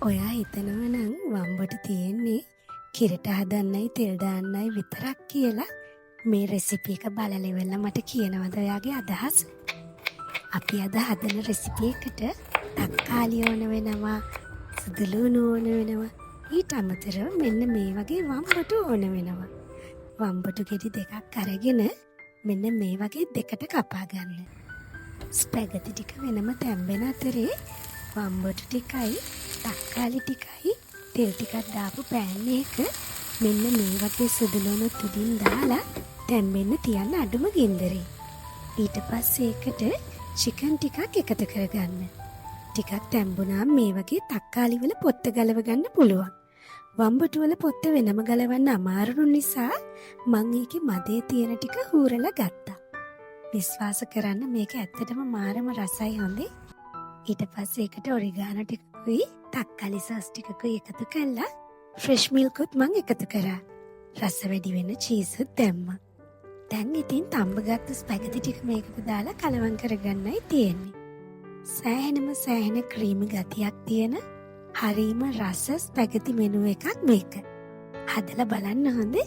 ඔයා හිතනවා නම් වම්බට තියෙන්නේ කිරට හදන්නයි තෙල් දාන්නයි විතරක් කියලා මේ රෙසිපි එක බලලා ඉවරලා මට කියනවද ඔයාගේ අදහස? අපි අද හදන රෙසිපි එකට තක්කාලි ඕන වෙනවා, සුදු ලුණු ඕන වෙනවා. ඊට අමතරව මෙන්න මේ වගේ වම්බට ඕන වෙනවා. වම්බට ගෙඩි දෙකක් අරගෙන මෙන්න මේ වගේ දෙකට කපා ගන්න. ස්පැගති ටික වෙනම තැම්බෙන අතරේ වම්බට ටිකයි තක්කාලි ටිකයි තෙල් ටිකක් දාපු පෑන් එක මෙන්න මේ වගේ සුදු ලුණු තුඩින් දාලා තැම්බෙන්න තියන්න අඩුම ගින්දරේ. ඊට පස්සේ ඒකට චිකන් ටිකක් එකතු කරගන්න. ටිකක් තැම්බුනාම මේ වගේ තක්කාලි වල පොත්ත ගලව ගන්න පුළුවන්. වම්බටු වල පොත්ත වෙනම ගලවන්න අමාරු නිසා මං ඒකේ මදේ තියෙන ටික හූරලා ගත්තා. විශ්වාස කරන්න මේක ඇත්තටම මාරම රසයි හොඳේ. ඊට පස්සේ ඒකට ඔරිගානෝ ටිකකුයි තක්කාලි සෝස් ටිකකුයි එකතු කරලා ෆ්‍රෙෂ් මිල්කුත් මං එකතු කරා. රස වැඩි වෙන චීසුත් දැම්මා. දැන් ඉතින් තඹගත්තු ස්පැගති ටික මේකට දාලා කලවම් කරගන්නයි තියෙන්නේ. සෑහෙන ක්‍රීමි ගතියක් තියෙන හරිම රස ස්පැගති මෙනු එකක් මේක. හදලා බලන්න හොඳේ.